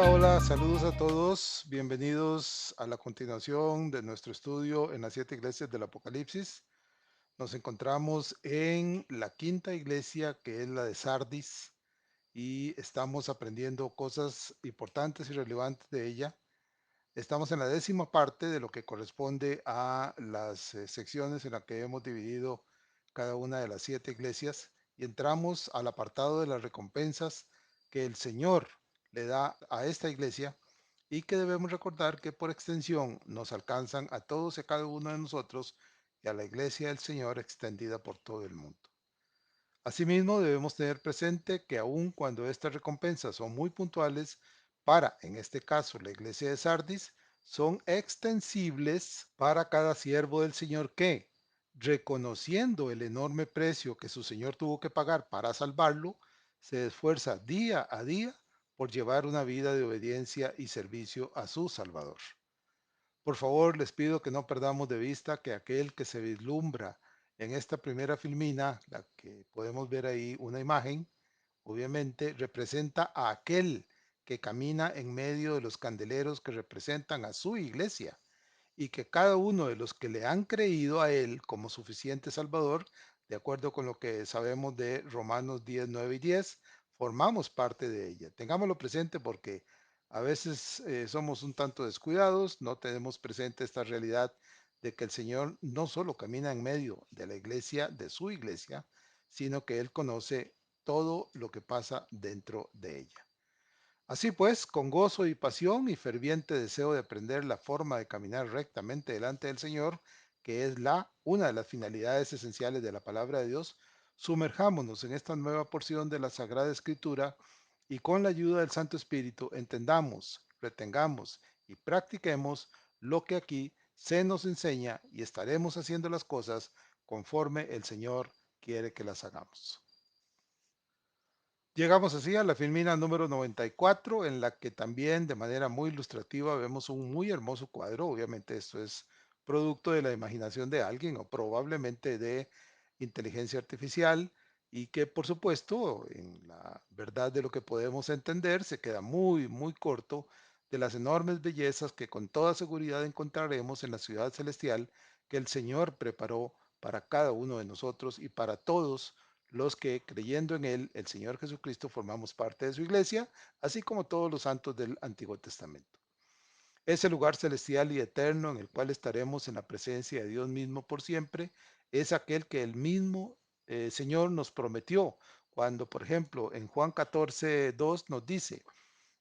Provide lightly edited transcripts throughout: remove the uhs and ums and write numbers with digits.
Hola, hola, saludos a todos. Bienvenidos a la continuación de nuestro estudio en las siete iglesias del Apocalipsis. Nos encontramos en la quinta iglesia, que es la de Sardis, y estamos aprendiendo cosas importantes y relevantes de ella. Estamos en la décima parte de lo que corresponde a las secciones en las que hemos dividido cada una de las siete iglesias y entramos al apartado de las recompensas que el Señor le da a esta iglesia y que debemos recordar que por extensión nos alcanzan a todos y a cada uno de nosotros y a la iglesia del Señor extendida por todo el mundo. Asimismo, debemos tener presente que aun cuando estas recompensas son muy puntuales para, en este caso, la iglesia de Sardis, son extensibles para cada siervo del Señor que, reconociendo el enorme precio que su Señor tuvo que pagar para salvarlo, se esfuerza día a día por llevar una vida de obediencia y servicio a su Salvador. Por favor, les pido que no perdamos de vista que aquel que se vislumbra en esta primera filmina, la que podemos ver ahí una imagen, obviamente representa a aquel que camina en medio de los candeleros que representan a su iglesia y que cada uno de los que le han creído a él como suficiente Salvador, de acuerdo con lo que sabemos de Romanos 10, 9 y 10, formamos parte de ella. Tengámoslo presente porque a veces somos un tanto descuidados, no tenemos presente esta realidad de que el Señor no solo camina en medio de la iglesia, de su iglesia, sino que Él conoce todo lo que pasa dentro de ella. Así pues, con gozo y pasión y ferviente deseo de aprender la forma de caminar rectamente delante del Señor, que es una de las finalidades esenciales de la palabra de Dios, sumerjámonos en esta nueva porción de la Sagrada Escritura y con la ayuda del Santo Espíritu entendamos, retengamos y practiquemos lo que aquí se nos enseña y estaremos haciendo las cosas conforme el Señor quiere que las hagamos. Llegamos así a la filmina número 94, en la que también de manera muy ilustrativa vemos un muy hermoso cuadro. Obviamente esto es producto de la imaginación de alguien o probablemente de inteligencia artificial y que por supuesto en la verdad de lo que podemos entender se queda muy, muy corto de las enormes bellezas que con toda seguridad encontraremos en la ciudad celestial que el Señor preparó para cada uno de nosotros y para todos los que creyendo en Él, el Señor Jesucristo, formamos parte de su iglesia, así como todos los santos del Antiguo Testamento. Ese lugar celestial y eterno en el cual estaremos en la presencia de Dios mismo por siempre, es aquel que el mismo Señor nos prometió cuando, por ejemplo, en Juan 14, 2 nos dice,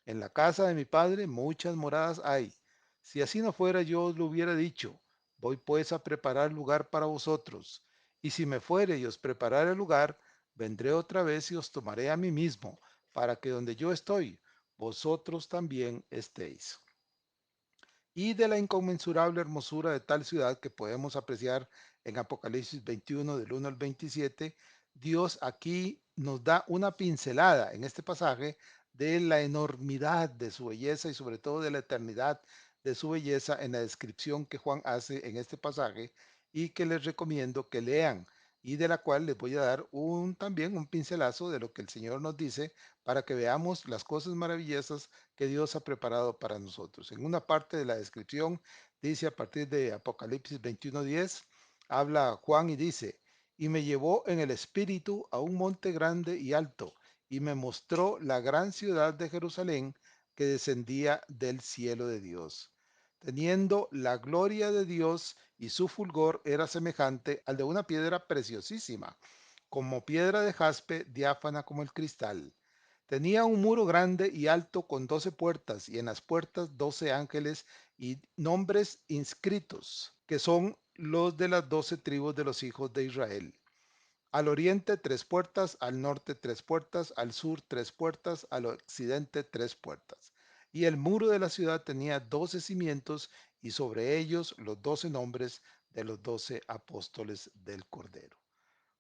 en la casa de mi Padre muchas moradas hay. Si así no fuera, yo os lo hubiera dicho. Voy pues a preparar lugar para vosotros. Y si me fuere y os preparare lugar, vendré otra vez y os tomaré a mí mismo, para que donde yo estoy, vosotros también estéis. Y de la inconmensurable hermosura de tal ciudad que podemos apreciar en Apocalipsis 21 del 1 al 27, Dios aquí nos da una pincelada en este pasaje de la enormidad de su belleza y sobre todo de la eternidad de su belleza en la descripción que Juan hace en este pasaje y que les recomiendo que lean y de la cual les voy a dar también un pincelazo de lo que el Señor nos dice para que veamos las cosas maravillosas que Dios ha preparado para nosotros. En una parte de la descripción dice a partir de Apocalipsis 21:10, habla Juan y dice, y me llevó en el espíritu a un monte grande y alto, y me mostró la gran ciudad de Jerusalén que descendía del cielo de Dios, teniendo la gloria de Dios y su fulgor era semejante al de una piedra preciosísima, como piedra de jaspe, diáfana como el cristal. Tenía un muro grande y alto con 12 puertas y en las puertas 12 ángeles y nombres inscritos, que son los de las 12 tribus de los hijos de Israel. Al oriente tres puertas, al norte tres puertas, al sur tres puertas, al occidente tres puertas. Y el muro de la ciudad tenía 12 cimientos y sobre ellos los 12 nombres de los 12 apóstoles del Cordero.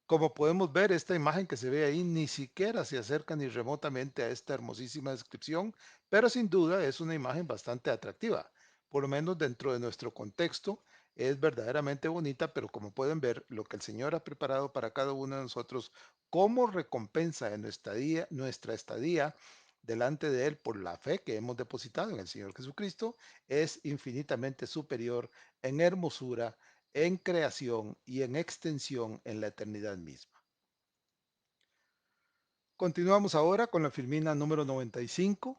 Como podemos ver, esta imagen que se ve ahí ni siquiera se acerca ni remotamente a esta hermosísima descripción, pero sin duda es una imagen bastante atractiva. Por lo menos dentro de nuestro contexto es verdaderamente bonita, pero como pueden ver, lo que el Señor ha preparado para cada uno de nosotros como recompensa de nuestra estadía delante de Él por la fe que hemos depositado en el Señor Jesucristo es infinitamente superior en hermosura, en creación y en extensión en la eternidad misma. Continuamos ahora con la filmina número 95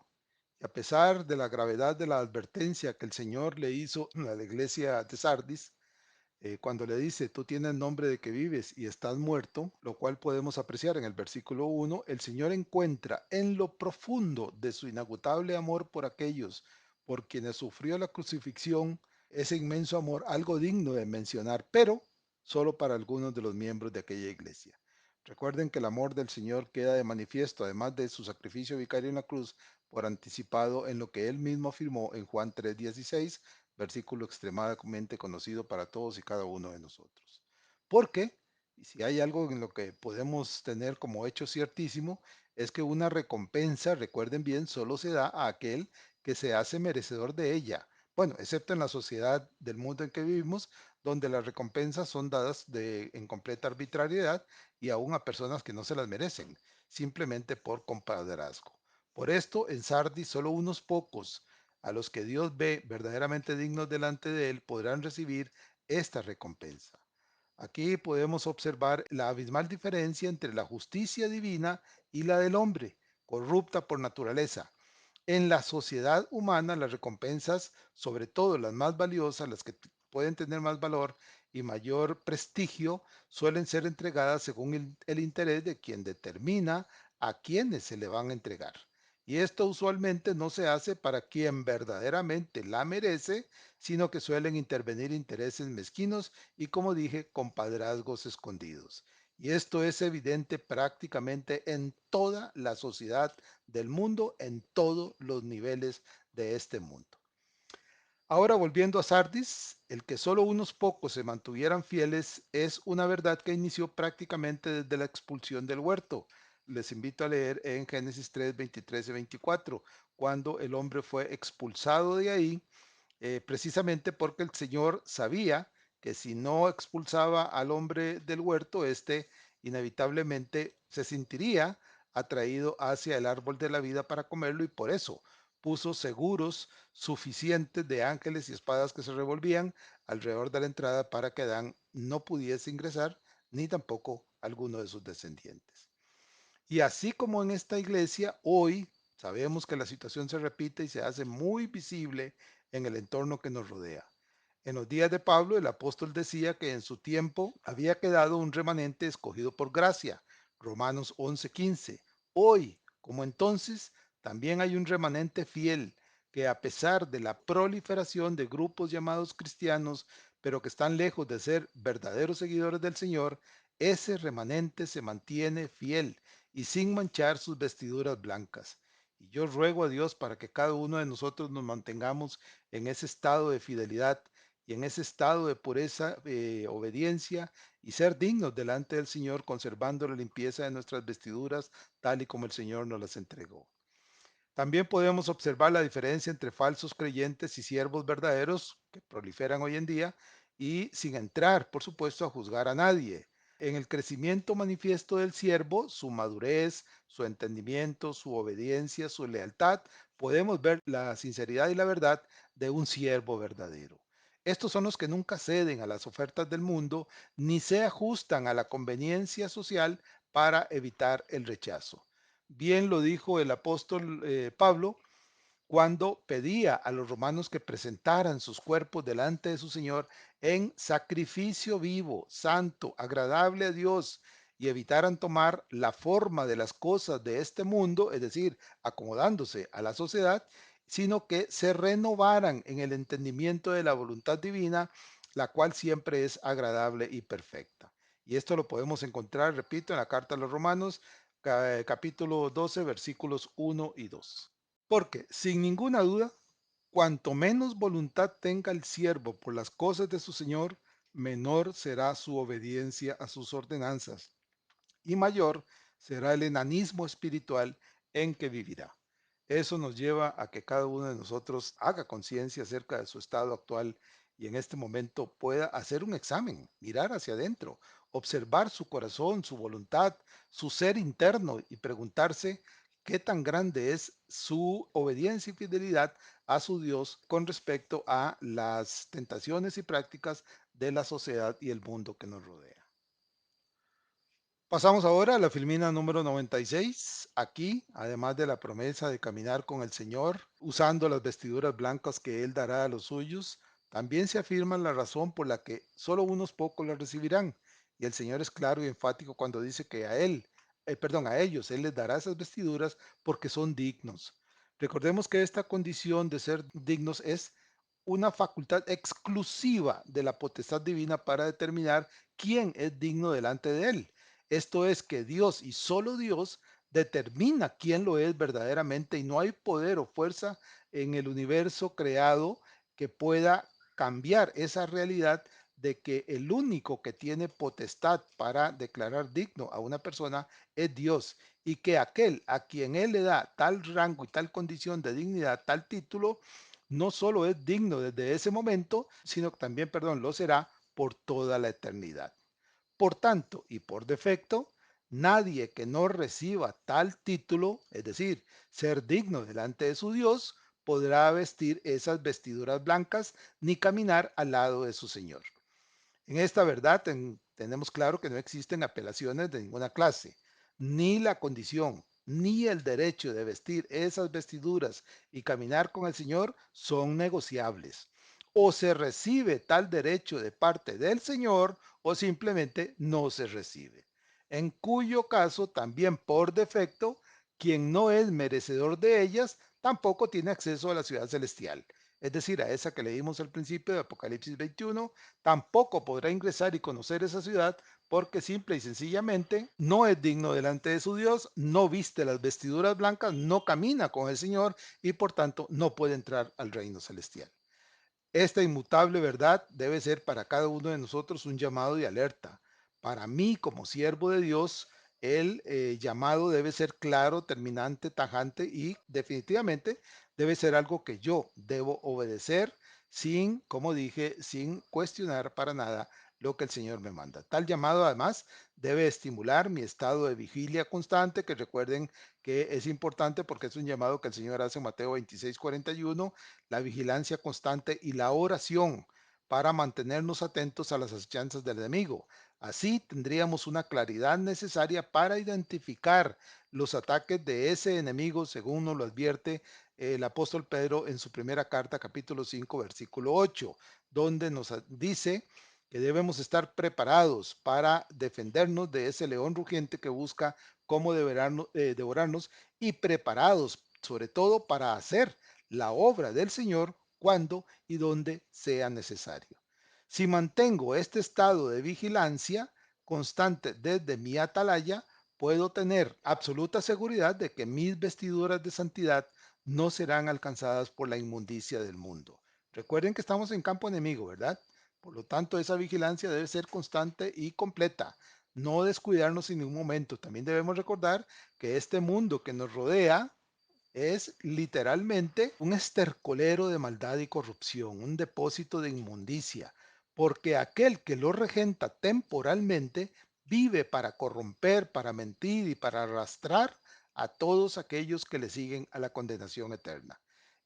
y a pesar de la gravedad de la advertencia que el Señor le hizo a la iglesia de Sardis, cuando le dice, tú tienes nombre de que vives y estás muerto, lo cual podemos apreciar en el versículo 1, el Señor encuentra en lo profundo de su inagotable amor por aquellos por quienes sufrió la crucifixión, ese inmenso amor, algo digno de mencionar, pero solo para algunos de los miembros de aquella iglesia. Recuerden que el amor del Señor queda de manifiesto, además de su sacrificio vicario en la cruz, por anticipado en lo que él mismo afirmó en Juan 3:16, versículo extremadamente conocido para todos y cada uno de nosotros. Porque, y si hay algo en lo que podemos tener como hecho ciertísimo, es que una recompensa, recuerden bien, solo se da a aquel que se hace merecedor de ella. Bueno, excepto en la sociedad del mundo en que vivimos, donde las recompensas son dadas en completa arbitrariedad y aún a personas que no se las merecen, simplemente por compadrazgo. Por esto, en Sardis, solo unos pocos a los que Dios ve verdaderamente dignos delante de Él podrán recibir esta recompensa. Aquí podemos observar la abismal diferencia entre la justicia divina y la del hombre, corrupta por naturaleza. En la sociedad humana, las recompensas, sobre todo las más valiosas, las que pueden tener más valor y mayor prestigio, suelen ser entregadas según el interés de quien determina a quienes se le van a entregar. Y esto usualmente no se hace para quien verdaderamente la merece, sino que suelen intervenir intereses mezquinos y, como dije, compadrazgos escondidos. Y esto es evidente prácticamente en toda la sociedad del mundo, en todos los niveles de este mundo. Ahora volviendo a Sardis, el que solo unos pocos se mantuvieran fieles es una verdad que inició prácticamente desde la expulsión del huerto. Les invito a leer en Génesis 3, 23 y 24, cuando el hombre fue expulsado de ahí, precisamente porque el Señor sabía que si no expulsaba al hombre del huerto, éste inevitablemente se sentiría atraído hacia el árbol de la vida para comerlo y por eso puso seguros suficientes de ángeles y espadas que se revolvían alrededor de la entrada para que Adán no pudiese ingresar ni tampoco alguno de sus descendientes. Y así como en esta iglesia, hoy sabemos que la situación se repite y se hace muy visible en el entorno que nos rodea. En los días de Pablo, el apóstol decía que en su tiempo había quedado un remanente escogido por gracia. Romanos 11:15. Hoy, como entonces, también hay un remanente fiel que a pesar de la proliferación de grupos llamados cristianos, pero que están lejos de ser verdaderos seguidores del Señor, ese remanente se mantiene fiel y sin manchar sus vestiduras blancas. Y yo ruego a Dios para que cada uno de nosotros nos mantengamos en ese estado de fidelidad y en ese estado de pureza, obediencia y ser dignos delante del Señor, conservando la limpieza de nuestras vestiduras tal y como el Señor nos las entregó. También podemos observar la diferencia entre falsos creyentes y siervos verdaderos que proliferan hoy en día y sin entrar, por supuesto, a juzgar a nadie. En el crecimiento manifiesto del siervo, su madurez, su entendimiento, su obediencia, su lealtad, podemos ver la sinceridad y la verdad de un siervo verdadero. Estos son los que nunca ceden a las ofertas del mundo ni se ajustan a la conveniencia social para evitar el rechazo. Bien lo dijo el apóstol Pablo cuando pedía a los romanos que presentaran sus cuerpos delante de su Señor en sacrificio vivo, santo, agradable a Dios, y evitaran tomar la forma de las cosas de este mundo, es decir, acomodándose a la sociedad, sino que se renovaran en el entendimiento de la voluntad divina, la cual siempre es agradable y perfecta. Y esto lo podemos encontrar, repito, en la carta a los Romanos, capítulo 12, versículos 1 y 2. Porque, sin ninguna duda, cuanto menos voluntad tenga el siervo por las cosas de su Señor, menor será su obediencia a sus ordenanzas, y mayor será el enanismo espiritual en que vivirá. Eso nos lleva a que cada uno de nosotros haga conciencia acerca de su estado actual y en este momento pueda hacer un examen, mirar hacia adentro, observar su corazón, su voluntad, su ser interno y preguntarse qué tan grande es su obediencia y fidelidad a su Dios con respecto a las tentaciones y prácticas de la sociedad y el mundo que nos rodea. Pasamos ahora a la filmina número 96. Aquí, además de la promesa de caminar con el Señor, usando las vestiduras blancas que Él dará a los suyos, también se afirma la razón por la que solo unos pocos la recibirán. Y el Señor es claro y enfático cuando dice que a ellos Él les dará esas vestiduras porque son dignos. Recordemos que esta condición de ser dignos es una facultad exclusiva de la potestad divina para determinar quién es digno delante de Él. Esto es que Dios y solo Dios determina quién lo es verdaderamente y no hay poder o fuerza en el universo creado que pueda cambiar esa realidad de que el único que tiene potestad para declarar digno a una persona es Dios y que aquel a quien Él le da tal rango y tal condición de dignidad, tal título, no solo es digno desde ese momento, sino que también, perdón, lo será por toda la eternidad. Por tanto, y por defecto, nadie que no reciba tal título, es decir, ser digno delante de su Dios, podrá vestir esas vestiduras blancas ni caminar al lado de su Señor. En esta verdad tenemos claro que no existen apelaciones de ninguna clase, ni la condición, ni el derecho de vestir esas vestiduras y caminar con el Señor son negociables. O se recibe tal derecho de parte del Señor o simplemente no se recibe. En cuyo caso también por defecto, quien no es merecedor de ellas tampoco tiene acceso a la ciudad celestial. Es decir, a esa que leímos al principio de Apocalipsis 21, tampoco podrá ingresar y conocer esa ciudad porque simple y sencillamente no es digno delante de su Dios, no viste las vestiduras blancas, no camina con el Señor y por tanto no puede entrar al reino celestial. Esta inmutable verdad debe ser para cada uno de nosotros un llamado de alerta. Para mí, como siervo de Dios, el llamado debe ser claro, terminante, tajante y definitivamente debe ser algo que yo debo obedecer sin, como dije, sin cuestionar para nada lo que el Señor me manda. Tal llamado además debe estimular mi estado de vigilia constante, que recuerden que es importante porque es un llamado que el Señor hace en Mateo 26:41, la vigilancia constante y la oración para mantenernos atentos a las acechanzas del enemigo. Así tendríamos una claridad necesaria para identificar los ataques de ese enemigo, según nos lo advierte el apóstol Pedro en su primera carta, capítulo 5, versículo 8, donde nos dice que debemos estar preparados para defendernos de ese león rugiente que busca cómo devorarnos y preparados sobre todo para hacer la obra del Señor cuando y donde sea necesario. Si mantengo este estado de vigilancia constante desde mi atalaya, puedo tener absoluta seguridad de que mis vestiduras de santidad no serán alcanzadas por la inmundicia del mundo. Recuerden que estamos en campo enemigo, ¿verdad? Por lo tanto, esa vigilancia debe ser constante y completa. No descuidarnos en ningún momento. También debemos recordar que este mundo que nos rodea es literalmente un estercolero de maldad y corrupción, un depósito de inmundicia, porque aquel que lo regenta temporalmente vive para corromper, para mentir y para arrastrar a todos aquellos que le siguen a la condenación eterna.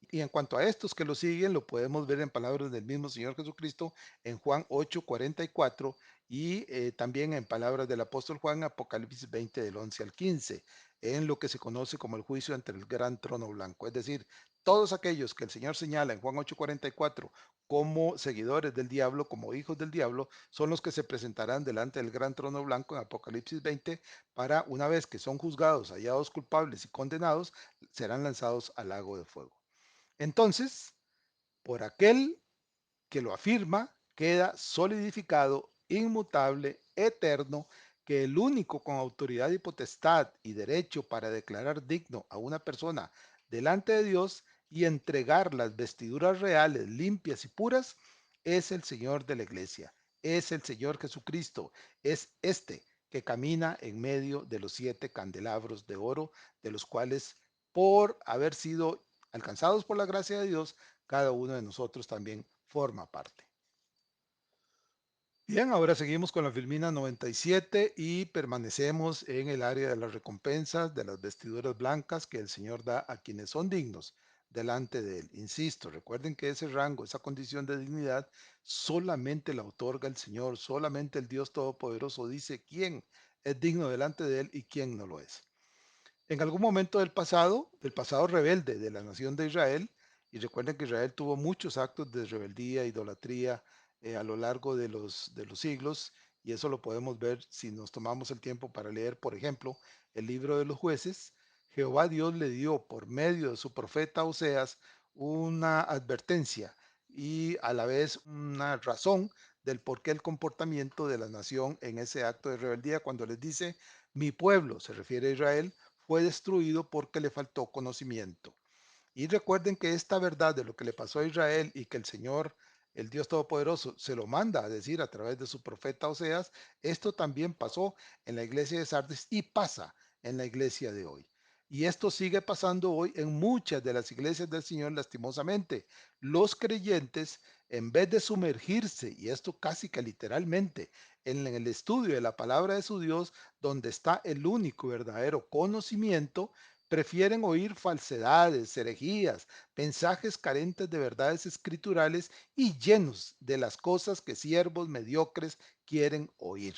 Y en cuanto a estos que lo siguen, lo podemos ver en palabras del mismo Señor Jesucristo en Juan 8:44 y también en palabras del apóstol Juan, Apocalipsis 20 del 11 al 15, en lo que se conoce como el juicio ante el gran trono blanco. Es decir, todos aquellos que el Señor señala en Juan 8:44 como seguidores del diablo, como hijos del diablo, son los que se presentarán delante del gran trono blanco en Apocalipsis 20 para, una vez que son juzgados, hallados culpables y condenados, serán lanzados al lago de fuego. Entonces, por aquel que lo afirma, queda solidificado, inmutable, eterno, que el único con autoridad y potestad y derecho para declarar digno a una persona delante de Dios y entregar las vestiduras reales, limpias y puras, es el Señor de la iglesia, es el Señor Jesucristo, es este que camina en medio de los 7 candelabros de oro, de los cuales, por haber sido alcanzados por la gracia de Dios, cada uno de nosotros también forma parte. Bien, ahora seguimos con la Filmina 97 y permanecemos en el área de las recompensas, de las vestiduras blancas que el Señor da a quienes son dignos delante de Él. Insisto, recuerden que ese rango, esa condición de dignidad, solamente la otorga el Señor, solamente el Dios Todopoderoso dice quién es digno delante de Él y quién no lo es. En algún momento del pasado rebelde de la nación de Israel, y recuerden que Israel tuvo muchos actos de rebeldía, idolatría a lo largo de los siglos, y eso lo podemos ver si nos tomamos el tiempo para leer, por ejemplo, el libro de los jueces. Jehová Dios le dio por medio de su profeta Oseas una advertencia y a la vez una razón del por qué el comportamiento de la nación en ese acto de rebeldía cuando les dice, mi pueblo, se refiere a Israel, fue destruido porque le faltó conocimiento. Y recuerden que esta verdad de lo que le pasó a Israel y que el Señor, el Dios Todopoderoso, se lo manda a decir a través de su profeta Oseas, esto también pasó en la iglesia de Sardis y pasa en la iglesia de hoy. Y esto sigue pasando hoy en muchas de las iglesias del Señor, lastimosamente. Los creyentes, en vez de sumergirse, y esto casi que literalmente, en el estudio de la palabra de su Dios, donde está el único verdadero conocimiento, prefieren oír falsedades, herejías, mensajes carentes de verdades escriturales y llenos de las cosas que siervos mediocres quieren oír.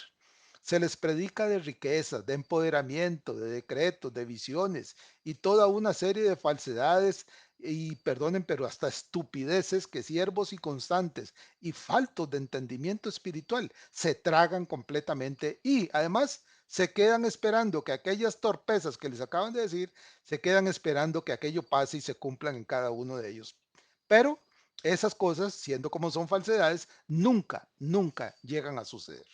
Se les predica de riquezas, de empoderamiento, de decretos, de visiones y toda una serie de falsedades y, perdonen, pero hasta estupideces que siervos y constantes y faltos de entendimiento espiritual se tragan completamente y además se quedan esperando que aquellas torpezas que les acaban de decir, se quedan esperando que aquello pase y se cumplan en cada uno de ellos. Pero esas cosas, siendo como son falsedades, nunca, nunca llegan a suceder.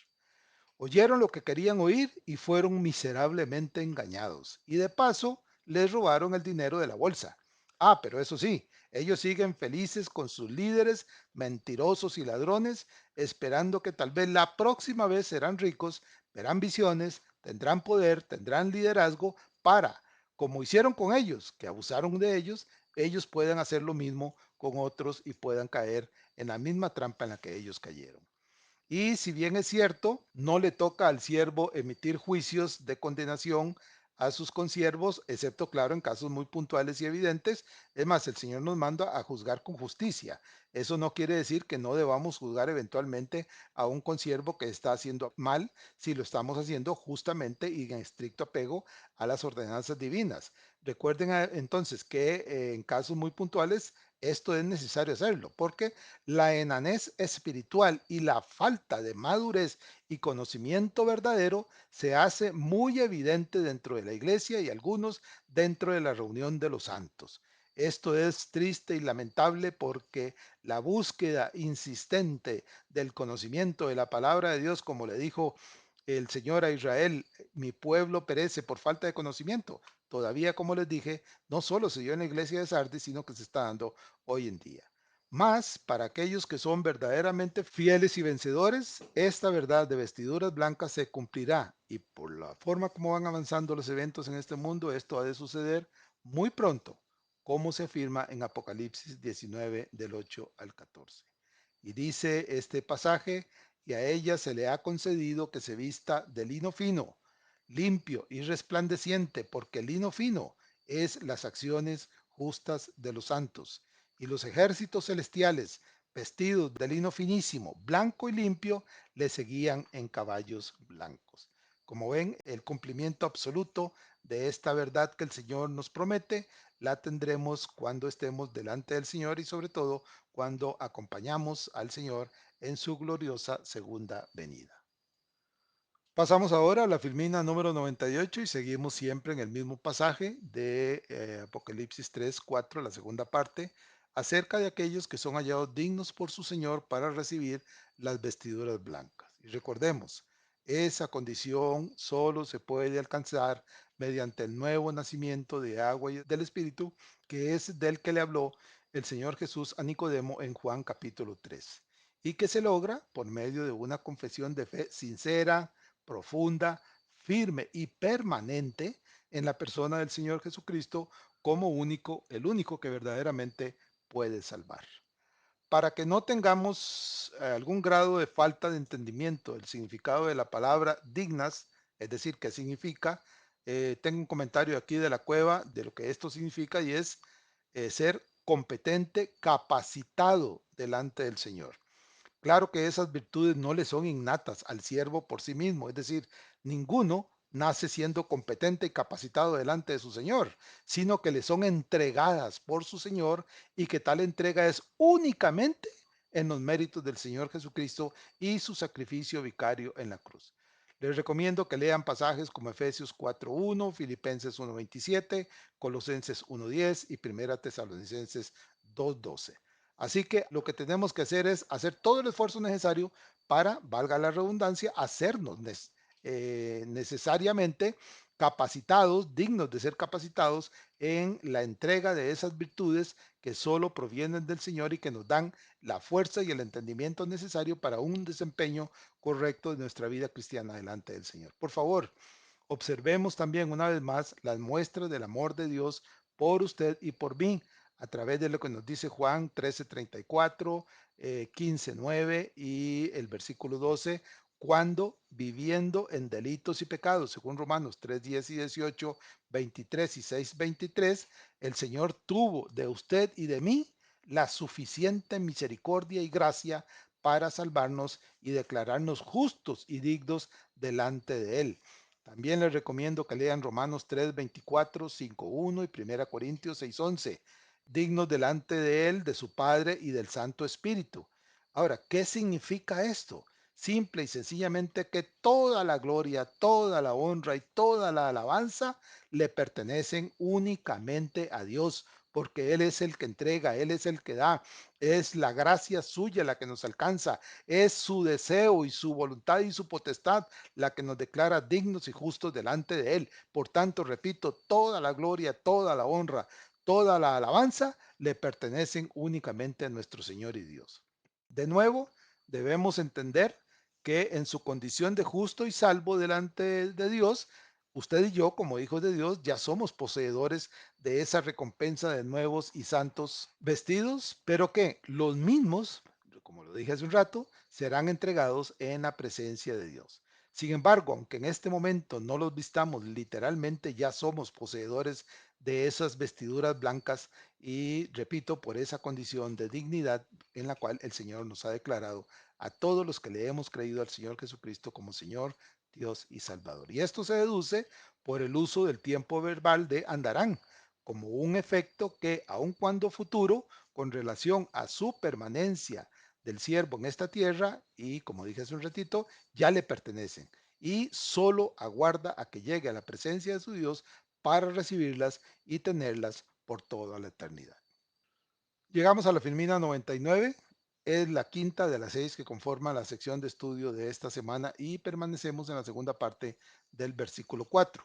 Oyeron lo que querían oír y fueron miserablemente engañados. Y de paso, les robaron el dinero de la bolsa. Ah, pero eso sí, ellos siguen felices con sus líderes, mentirosos y ladrones, esperando que tal vez la próxima vez serán ricos, verán visiones, tendrán poder, tendrán liderazgo para, como hicieron con ellos, que abusaron de ellos puedan hacer lo mismo con otros y puedan caer en la misma trampa en la que ellos cayeron. Y si bien es cierto, no le toca al siervo emitir juicios de condenación a sus consiervos, excepto, claro, en casos muy puntuales y evidentes. Es más, el Señor nos manda a juzgar con justicia. Eso no quiere decir que no debamos juzgar eventualmente a un consiervo que está haciendo mal, si lo estamos haciendo justamente y en estricto apego a las ordenanzas divinas. Recuerden entonces que en casos muy puntuales esto es necesario hacerlo, porque la enanez espiritual y la falta de madurez y conocimiento verdadero se hace muy evidente dentro de la iglesia y algunos dentro de la reunión de los santos. Esto es triste y lamentable porque la búsqueda insistente del conocimiento de la palabra de Dios, como le dijo el Señor a Israel, mi pueblo perece por falta de conocimiento. Todavía, como les dije, no solo se dio en la iglesia de Sardis, sino que se está dando hoy en día. Más para aquellos que son verdaderamente fieles y vencedores, esta verdad de vestiduras blancas se cumplirá y por la forma como van avanzando los eventos en este mundo, esto ha de suceder muy pronto, como se afirma en Apocalipsis 19 del 8 al 14. Y dice este pasaje, y a ella se le ha concedido que se vista de lino fino, limpio y resplandeciente, porque el lino fino es las acciones justas de los santos y los ejércitos celestiales, vestidos de lino finísimo, blanco y limpio, le seguían en caballos blancos. Como ven, el cumplimiento absoluto de esta verdad que el Señor nos promete, la tendremos cuando estemos delante del Señor y sobre todo cuando acompañamos al Señor en su gloriosa segunda venida. Pasamos ahora a la filmina número 98 y seguimos siempre en el mismo pasaje de Apocalipsis 3, 4, la segunda parte, acerca de aquellos que son hallados dignos por su Señor para recibir las vestiduras blancas. Y recordemos, esa condición solo se puede alcanzar mediante el nuevo nacimiento de agua y del Espíritu, que es del que le habló el Señor Jesús a Nicodemo en Juan capítulo 3, y que se logra por medio de una confesión de fe sincera, profunda, firme y permanente en la persona del Señor Jesucristo como único, el único que verdaderamente puede salvar. Para que no tengamos algún grado de falta de entendimiento del significado de la palabra dignas, es decir, qué significa, tengo un comentario aquí de la cueva de lo que esto significa y es ser competente, capacitado delante del Señor. Claro que esas virtudes no le son innatas al siervo por sí mismo, es decir, ninguno nace siendo competente y capacitado delante de su Señor, sino que le son entregadas por su Señor y que tal entrega es únicamente en los méritos del Señor Jesucristo y su sacrificio vicario en la cruz. Les recomiendo que lean pasajes como Efesios 4:1, Filipenses 1:27, Colosenses 1:10 y Primera Tesalonicenses 2:12. Así que lo que tenemos que hacer es hacer todo el esfuerzo necesario para, valga la redundancia, hacernos necesariamente capacitados, dignos de ser capacitados en la entrega de esas virtudes que solo provienen del Señor y que nos dan la fuerza y el entendimiento necesario para un desempeño correcto de nuestra vida cristiana delante del Señor. Por favor, observemos también una vez más las muestras del amor de Dios por usted y por mí a través de lo que nos dice Juan 13:34, 15:9 y el versículo 12, cuando viviendo en delitos y pecados, según Romanos 3:10 y 18, 23 y 6:23, el Señor tuvo de usted y de mí la suficiente misericordia y gracia para salvarnos y declararnos justos y dignos delante de Él. También les recomiendo que lean Romanos 3:24, 5:1 y 1 Corintios 6:11, dignos delante de Él, de su Padre y del Santo Espíritu. Ahora, ¿qué significa esto? Simple y sencillamente que toda la gloria, toda la honra y toda la alabanza le pertenecen únicamente a Dios, porque Él es el que entrega, Él es el que da, es la gracia suya la que nos alcanza, es su deseo y su voluntad y su potestad la que nos declara dignos y justos delante de Él. Por tanto, repito, toda la gloria, toda la honra, toda la alabanza le pertenecen únicamente a nuestro Señor y Dios. De nuevo, debemos entender que en su condición de justo y salvo delante de Dios, usted y yo, como hijos de Dios, ya somos poseedores de esa recompensa de nuevos y santos vestidos, pero que los mismos, como lo dije hace un rato, serán entregados en la presencia de Dios. Sin embargo, aunque en este momento no los vistamos literalmente, ya somos poseedores de esas vestiduras blancas y, repito, por esa condición de dignidad en la cual el Señor nos ha declarado a todos los que le hemos creído al Señor Jesucristo como Señor, Dios y Salvador. Y esto se deduce por el uso del tiempo verbal de andarán, como un efecto que, aun cuando futuro, con relación a su permanencia del siervo en esta tierra, y como dije hace un ratito, ya le pertenecen, y solo aguarda a que llegue a la presencia de su Dios para recibirlas y tenerlas por toda la eternidad. Llegamos a la filmina 99, es la quinta de las seis que conforman la sección de estudio de esta semana y permanecemos en la segunda parte del versículo 4.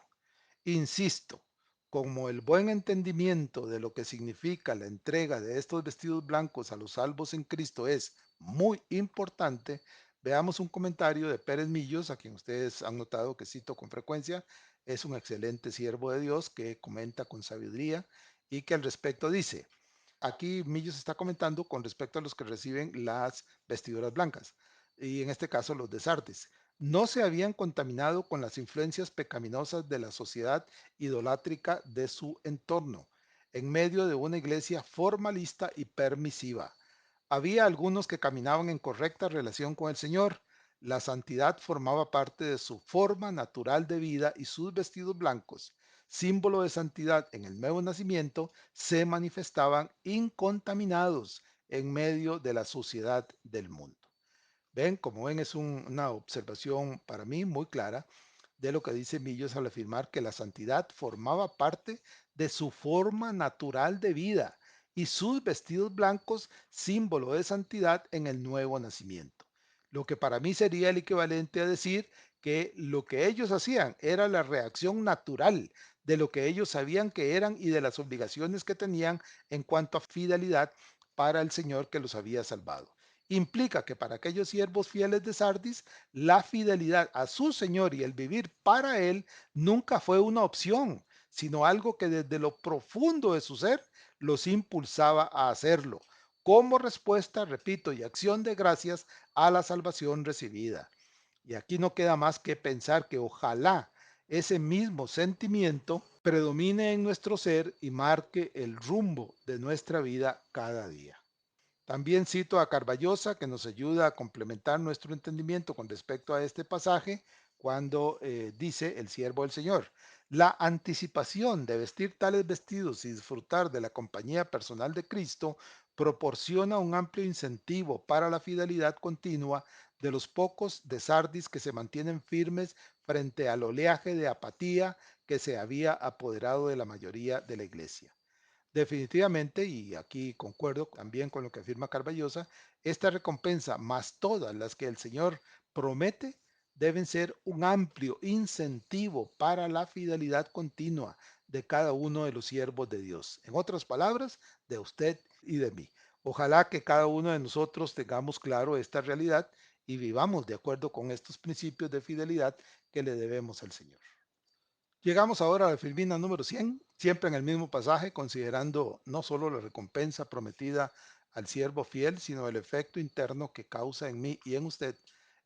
Insisto, como el buen entendimiento de lo que significa la entrega de estos vestidos blancos a los salvos en Cristo es muy importante, veamos un comentario de Pérez Millos, a quien ustedes han notado que cito con frecuencia, es un excelente siervo de Dios que comenta con sabiduría y que al respecto dice, aquí Millos está comentando con respecto a los que reciben las vestiduras blancas, y en este caso los de Sardis. No se habían contaminado con las influencias pecaminosas de la sociedad idolátrica de su entorno, en medio de una iglesia formalista y permisiva. Había algunos que caminaban en correcta relación con el Señor. La santidad formaba parte de su forma natural de vida y sus vestidos blancos, símbolo de santidad en el nuevo nacimiento, se manifestaban incontaminados en medio de la suciedad del mundo. Ven, como ven, es una observación para mí muy clara de lo que dice Millos al afirmar que la santidad formaba parte de su forma natural de vida y sus vestidos blancos símbolo de santidad en el nuevo nacimiento. Lo que para mí sería el equivalente a decir que lo que ellos hacían era la reacción natural de lo que ellos sabían que eran y de las obligaciones que tenían en cuanto a fidelidad para el Señor que los había salvado. Implica que para aquellos siervos fieles de Sardis, la fidelidad a su Señor y el vivir para Él nunca fue una opción, sino algo que desde lo profundo de su ser los impulsaba a hacerlo, como respuesta, repito, y acción de gracias a la salvación recibida. Y aquí no queda más que pensar que ojalá ese mismo sentimiento predomine en nuestro ser y marque el rumbo de nuestra vida cada día. También cito a Carballosa, que nos ayuda a complementar nuestro entendimiento con respecto a este pasaje, cuando dice el siervo del Señor: la anticipación de vestir tales vestidos y disfrutar de la compañía personal de Cristo proporciona un amplio incentivo para la fidelidad continua de los pocos de Sardis que se mantienen firmes frente al oleaje de apatía que se había apoderado de la mayoría de la iglesia. Definitivamente, y aquí concuerdo también con lo que afirma Carballosa, esta recompensa más todas las que el Señor promete deben ser un amplio incentivo para la fidelidad continua de cada uno de los siervos de Dios. En otras palabras, de usted y de mí. Ojalá que cada uno de nosotros tengamos claro esta realidad y vivamos de acuerdo con estos principios de fidelidad que le debemos al Señor. Llegamos ahora a la Filmina número 100, siempre en el mismo pasaje, considerando no solo la recompensa prometida al siervo fiel, sino el efecto interno que causa en mí y en usted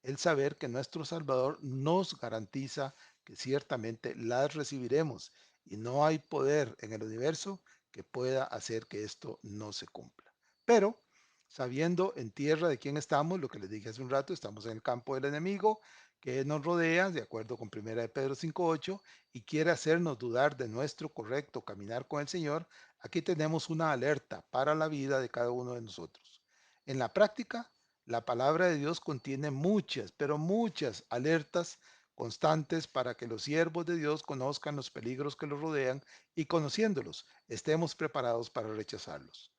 el saber que nuestro Salvador nos garantiza que ciertamente las recibiremos y no hay poder en el universo que pueda hacer que esto no se cumpla. Pero, sabiendo en tierra de quién estamos, lo que les dije hace un rato, estamos en el campo del enemigo que nos rodea, de acuerdo con Primera de Pedro 5:8, y quiere hacernos dudar de nuestro correcto caminar con el Señor, aquí tenemos una alerta para la vida de cada uno de nosotros. En la práctica, la palabra de Dios contiene muchas, pero muchas alertas constantes para que los siervos de Dios conozcan los peligros que los rodean y conociéndolos, estemos preparados para rechazarlos.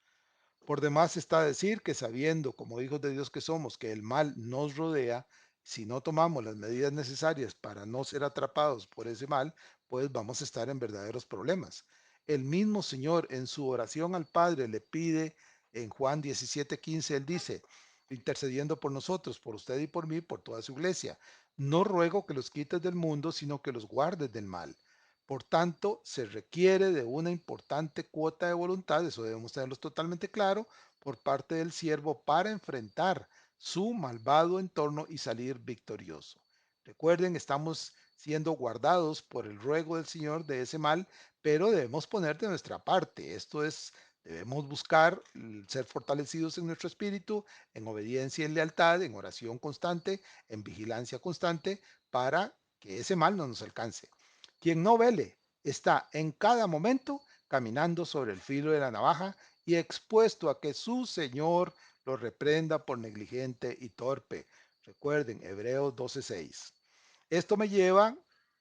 Por demás está decir que sabiendo, como hijos de Dios que somos, que el mal nos rodea, si no tomamos las medidas necesarias para no ser atrapados por ese mal, pues vamos a estar en verdaderos problemas. El mismo Señor en su oración al Padre le pide en Juan 17:15, él dice, intercediendo por nosotros, por usted y por mí, por toda su iglesia, no ruego que los quites del mundo, sino que los guardes del mal. Por tanto, se requiere de una importante cuota de voluntad, eso debemos tenerlo totalmente claro, por parte del siervo para enfrentar su malvado entorno y salir victorioso. Recuerden, estamos siendo guardados por el ruego del Señor de ese mal, pero debemos poner de nuestra parte. Esto es, debemos buscar ser fortalecidos en nuestro espíritu, en obediencia y en lealtad, en oración constante, en vigilancia constante, para que ese mal no nos alcance. Quien no vele está en cada momento caminando sobre el filo de la navaja y expuesto a que su Señor lo reprenda por negligente y torpe. Recuerden, Hebreos 12:6. Esto me lleva,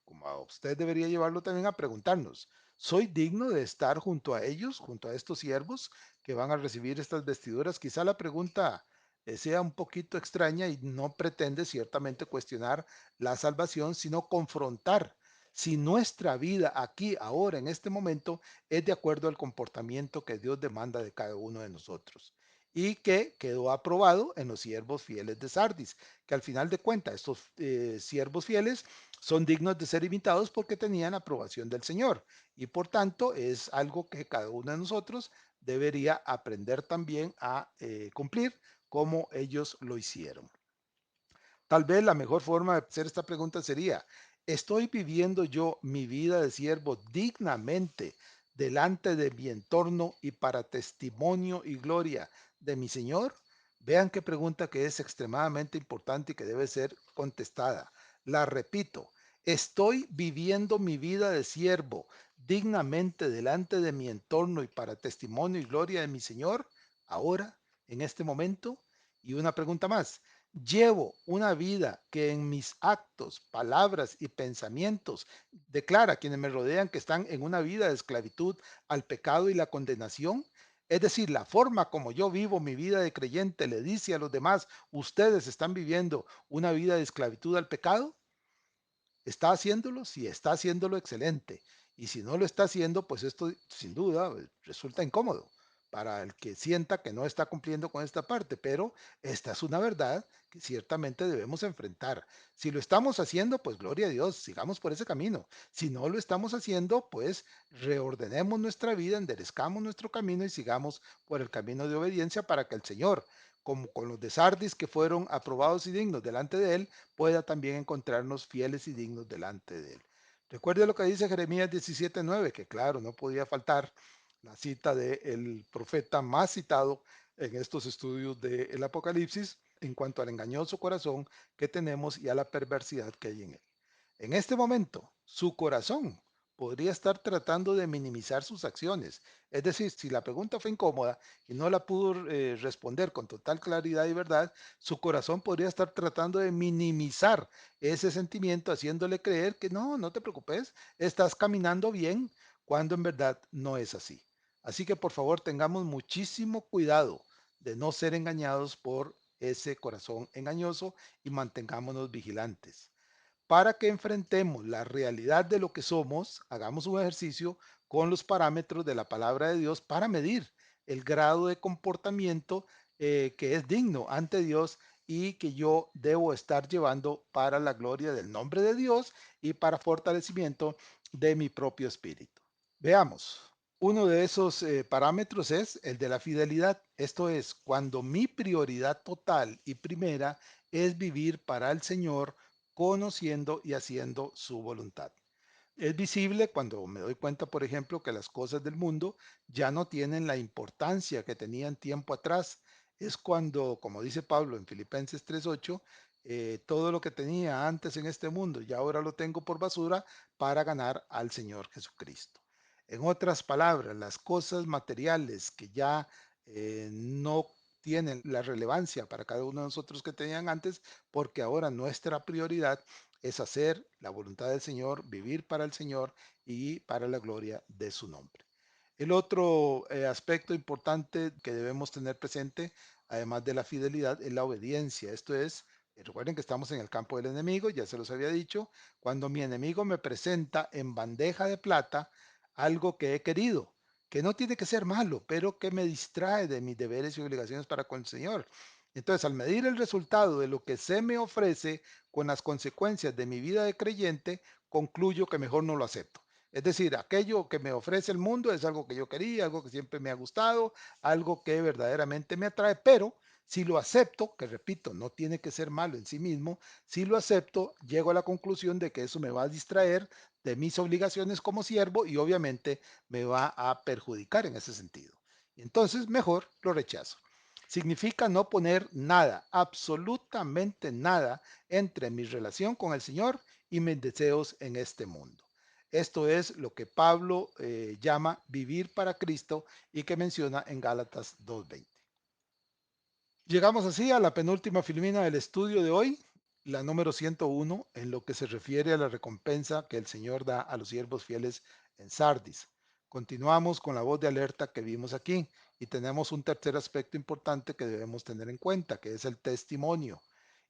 como a usted debería llevarlo también, a preguntarnos, ¿soy digno de estar junto a ellos, junto a estos siervos que van a recibir estas vestiduras? Quizá la pregunta sea un poquito extraña y no pretende ciertamente cuestionar la salvación, sino confrontar si nuestra vida aquí, ahora, en este momento, es de acuerdo al comportamiento que Dios demanda de cada uno de nosotros y que quedó aprobado en los siervos fieles de Sardis, que al final de cuentas estos siervos fieles son dignos de ser imitados porque tenían aprobación del Señor y por tanto es algo que cada uno de nosotros debería aprender también a cumplir como ellos lo hicieron. Tal vez la mejor forma de hacer esta pregunta sería, ¿estoy viviendo yo mi vida de siervo dignamente delante de mi entorno y para testimonio y gloria de mi Señor? Vean qué pregunta que es extremadamente importante y que debe ser contestada. La repito, ¿estoy viviendo mi vida de siervo dignamente delante de mi entorno y para testimonio y gloria de mi Señor? Ahora, en este momento. Y una pregunta más. Llevo una vida que en mis actos, palabras y pensamientos declara a quienes me rodean que están en una vida de esclavitud al pecado y la condenación. Es decir, la forma como yo vivo mi vida de creyente le dice a los demás, ustedes están viviendo una vida de esclavitud al pecado. ¿Está haciéndolo? Si está haciéndolo, excelente. Y si no lo está haciendo, pues esto sin duda resulta incómodo, para el que sienta que no está cumpliendo con esta parte, pero esta es una verdad que ciertamente debemos enfrentar. Si lo estamos haciendo, pues gloria a Dios, sigamos por ese camino. Si no lo estamos haciendo, pues reordenemos nuestra vida, enderezcamos nuestro camino y sigamos por el camino de obediencia para que el Señor, como con los de Sardis que fueron aprobados y dignos delante de Él, pueda también encontrarnos fieles y dignos delante de Él. Recuerde lo que dice Jeremías 17:9, que claro, no podía faltar la cita del profeta más citado en estos estudios del Apocalipsis en cuanto al engañoso corazón que tenemos y a la perversidad que hay en él. En este momento, su corazón podría estar tratando de minimizar sus acciones. Es decir, si la pregunta fue incómoda y no la pudo responder con total claridad y verdad, su corazón podría estar tratando de minimizar ese sentimiento, haciéndole creer que no, no te preocupes, estás caminando bien, cuando en verdad no es así. Así que por favor tengamos muchísimo cuidado de no ser engañados por ese corazón engañoso y mantengámonos vigilantes. Para que enfrentemos la realidad de lo que somos, hagamos un ejercicio con los parámetros de la palabra de Dios para medir el grado de comportamiento que es digno ante Dios y que yo debo estar llevando para la gloria del nombre de Dios y para fortalecimiento de mi propio espíritu. Veamos. Uno de esos parámetros es el de la fidelidad. Esto es cuando mi prioridad total y primera es vivir para el Señor, conociendo y haciendo su voluntad. Es visible cuando me doy cuenta, por ejemplo, que las cosas del mundo ya no tienen la importancia que tenían tiempo atrás. Es cuando, como dice Pablo en Filipenses 3:8, todo lo que tenía antes en este mundo y ahora lo tengo por basura para ganar al Señor Jesucristo. En otras palabras, las cosas materiales que ya no tienen la relevancia para cada uno de nosotros que tenían antes, porque ahora nuestra prioridad es hacer la voluntad del Señor, vivir para el Señor y para la gloria de su nombre. El otro aspecto importante que debemos tener presente, además de la fidelidad, es la obediencia. Esto es, recuerden que estamos en el campo del enemigo, ya se los había dicho, cuando mi enemigo me presenta en bandeja de plata algo que he querido, que no tiene que ser malo, pero que me distrae de mis deberes y obligaciones para con el Señor. Entonces, al medir el resultado de lo que se me ofrece con las consecuencias de mi vida de creyente, concluyo que mejor no lo acepto. Es decir, aquello que me ofrece el mundo es algo que yo quería, algo que siempre me ha gustado, algo que verdaderamente me atrae, pero si lo acepto, que repito, no tiene que ser malo en sí mismo, si lo acepto, llego a la conclusión de que eso me va a distraer de mis obligaciones como siervo y obviamente me va a perjudicar en ese sentido. Entonces, mejor lo rechazo. Significa no poner nada, absolutamente nada, entre mi relación con el Señor y mis deseos en este mundo. Esto es lo que Pablo llama vivir para Cristo y que menciona en Gálatas 2:20. Llegamos así a la penúltima filmina del estudio de hoy, la número 101, en lo que se refiere a la recompensa que el Señor da a los siervos fieles en Sardis. Continuamos con la voz de alerta que vimos aquí y tenemos un tercer aspecto importante que debemos tener en cuenta, que es el testimonio.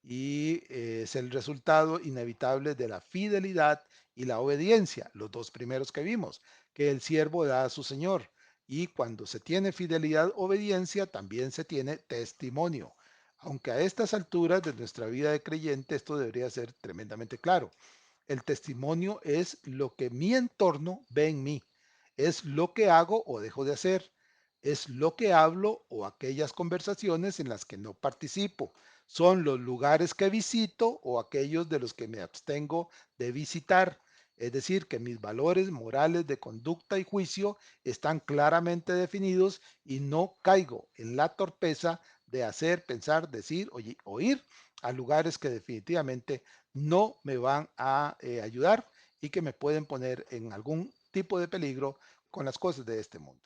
Y es el resultado inevitable de la fidelidad y la obediencia, los dos primeros que vimos, que el siervo da a su Señor. Y cuando se tiene fidelidad, obediencia, también se tiene testimonio. Aunque a estas alturas de nuestra vida de creyente esto debería ser tremendamente claro. El testimonio es lo que mi entorno ve en mí, es lo que hago o dejo de hacer, es lo que hablo o aquellas conversaciones en las que no participo, son los lugares que visito o aquellos de los que me abstengo de visitar. Es decir, que mis valores morales de conducta y juicio están claramente definidos y no caigo en la torpeza de hacer, pensar, decir o ir a lugares que definitivamente no me van a ayudar y que me pueden poner en algún tipo de peligro con las cosas de este mundo.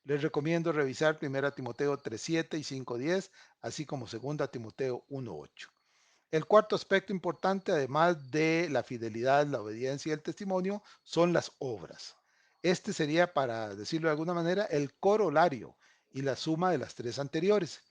Les recomiendo revisar 1 Timoteo 3:7 y 5:10, así como 2 Timoteo 1:8. El cuarto aspecto importante, además de la fidelidad, la obediencia y el testimonio, son las obras. Este sería, para decirlo de alguna manera, el corolario y la suma de las tres anteriores.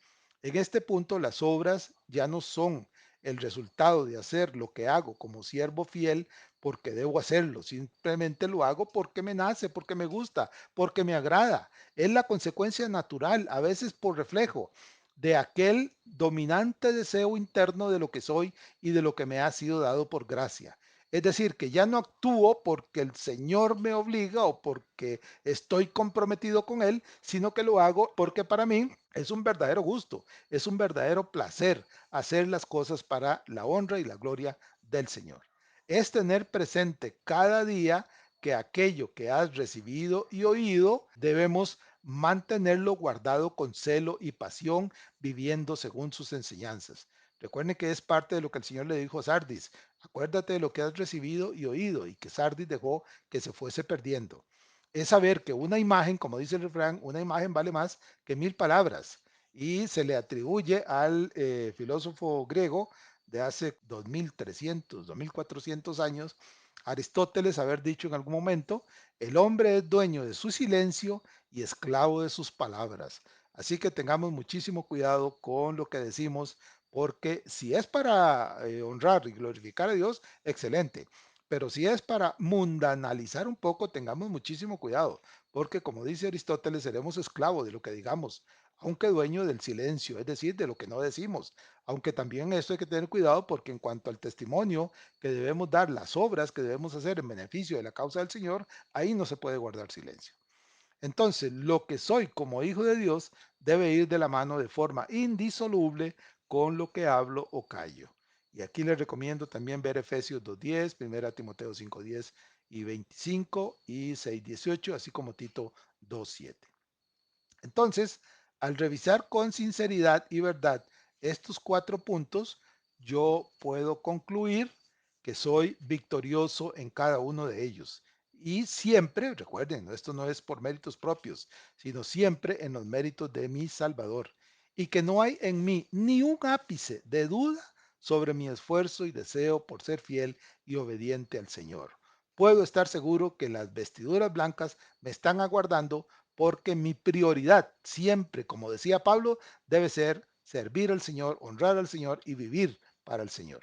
En este punto, las obras ya no son el resultado de hacer lo que hago como siervo fiel porque debo hacerlo, simplemente lo hago porque me nace, porque me gusta, porque me agrada. Es la consecuencia natural, a veces por reflejo, de aquel dominante deseo interno de lo que soy y de lo que me ha sido dado por gracia. Es decir, que ya no actúo porque el Señor me obliga o porque estoy comprometido con Él, sino que lo hago porque para mí es un verdadero gusto, es un verdadero placer hacer las cosas para la honra y la gloria del Señor. Es tener presente cada día que aquello que has recibido y oído debemos mantenerlo guardado con celo y pasión, viviendo según sus enseñanzas. Recuerden que es parte de lo que el Señor le dijo a Sardis. Acuérdate de lo que has recibido y oído y que Sardis dejó que se fuese perdiendo. Es saber que una imagen, como dice el refrán, una imagen vale más que mil palabras. Y se le atribuye al filósofo griego de hace 2300, 2400 años, Aristóteles, haber dicho en algún momento, el hombre es dueño de su silencio y esclavo de sus palabras. Así que tengamos muchísimo cuidado con lo que decimos, porque si es para honrar y glorificar a Dios, excelente. Pero si es para mundanalizar un poco, tengamos muchísimo cuidado, porque como dice Aristóteles, seremos esclavos de lo que digamos, aunque dueño del silencio, es decir, de lo que no decimos. Aunque también esto hay que tener cuidado porque en cuanto al testimonio que debemos dar, las obras que debemos hacer en beneficio de la causa del Señor, ahí no se puede guardar silencio. Entonces, lo que soy como hijo de Dios debe ir de la mano de forma indisoluble con lo que hablo o callo. Y aquí les recomiendo también ver Efesios 2:10, 1 Timoteo 5:10 y 25 y 6:18, así como Tito 2:7. Entonces, al revisar con sinceridad y verdad estos 4 puntos, yo puedo concluir que soy victorioso en cada uno de ellos. Y siempre, recuerden, esto no es por méritos propios, sino siempre en los méritos de mi Salvador. Y que no hay en mí ni un ápice de duda sobre mi esfuerzo y deseo por ser fiel y obediente al Señor. Puedo estar seguro que las vestiduras blancas me están aguardando porque mi prioridad siempre, como decía Pablo, debe ser servir al Señor, honrar al Señor y vivir para el Señor.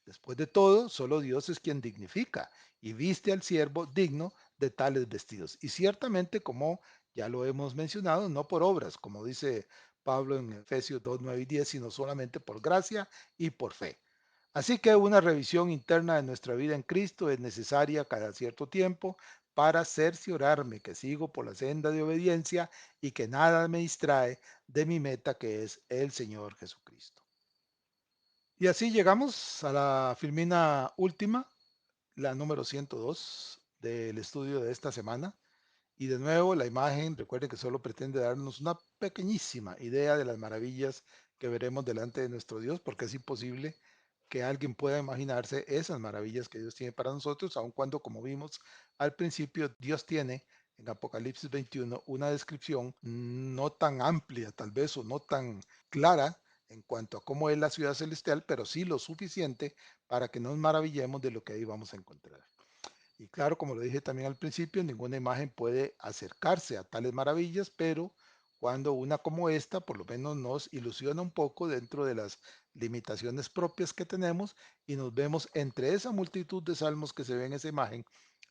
Después de todo, solo Dios es quien dignifica y viste al siervo digno de tales vestidos. Y ciertamente, como ya lo hemos mencionado, no por obras, como dice Pablo en Efesios 2, 9 y 10, sino solamente por gracia y por fe. Así que una revisión interna de nuestra vida en Cristo es necesaria cada cierto tiempo para cerciorarme que sigo por la senda de obediencia y que nada me distrae de mi meta que es el Señor Jesucristo. Y así llegamos a la filmina última, la número 102 del estudio de esta semana. Y de nuevo, la imagen, recuerden que solo pretende darnos una pequeñísima idea de las maravillas que veremos delante de nuestro Dios, porque es imposible que alguien pueda imaginarse esas maravillas que Dios tiene para nosotros, aun cuando, como vimos al principio, Dios tiene en Apocalipsis 21 una descripción no tan amplia, tal vez, o no tan clara en cuanto a cómo es la ciudad celestial, pero sí lo suficiente para que nos maravillemos de lo que ahí vamos a encontrar. Y claro, como lo dije también al principio, ninguna imagen puede acercarse a tales maravillas, pero cuando una como esta, por lo menos nos ilusiona un poco dentro de las limitaciones propias que tenemos y nos vemos entre esa multitud de salmos que se ven en esa imagen,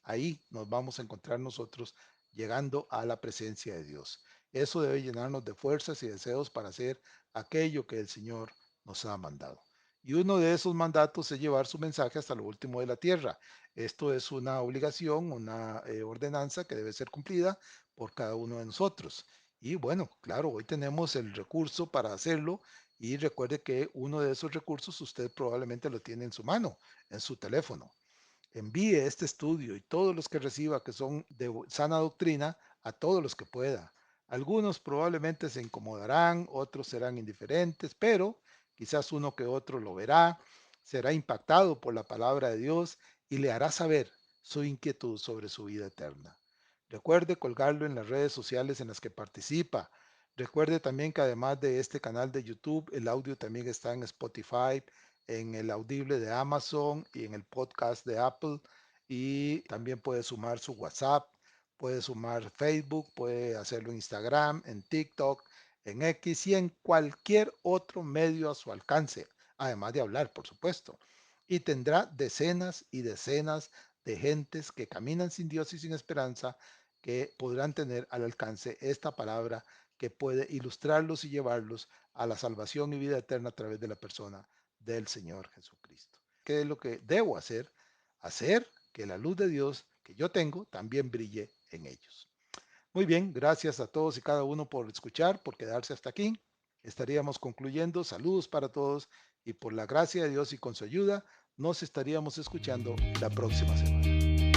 ahí nos vamos a encontrar nosotros llegando a la presencia de Dios. Eso debe llenarnos de fuerzas y deseos para hacer aquello que el Señor nos ha mandado. Y uno de esos mandatos es llevar su mensaje hasta lo último de la tierra. Esto es una obligación, una ordenanza que debe ser cumplida por cada uno de nosotros. Y bueno, claro, hoy tenemos el recurso para hacerlo y recuerde que uno de esos recursos usted probablemente lo tiene en su mano, en su teléfono. Envíe este estudio y todos los que reciba que son de sana doctrina a todos los que pueda. Algunos probablemente se incomodarán, otros serán indiferentes, pero quizás uno que otro lo verá, será impactado por la palabra de Dios y le hará saber su inquietud sobre su vida eterna. Recuerde colgarlo en las redes sociales en las que participa. Recuerde también que además de este canal de YouTube, el audio también está en Spotify, en el audible de Amazon y en el podcast de Apple. Y también puede sumar su WhatsApp, puede sumar Facebook, puede hacerlo en Instagram, en TikTok, en X y en cualquier otro medio a su alcance. además de hablar, por supuesto. Y tendrá decenas y decenas de gentes que caminan sin Dios y sin esperanza, que podrán tener al alcance esta palabra que puede ilustrarlos y llevarlos a la salvación y vida eterna a través de la persona del Señor Jesucristo. ¿Qué es lo que debo hacer? Hacer que la luz de Dios que yo tengo también brille en ellos. Muy bien, gracias a todos y cada uno por escuchar, por quedarse hasta aquí. Estaríamos concluyendo. Saludos para todos y por la gracia de Dios y con su ayuda nos estaríamos escuchando la próxima semana.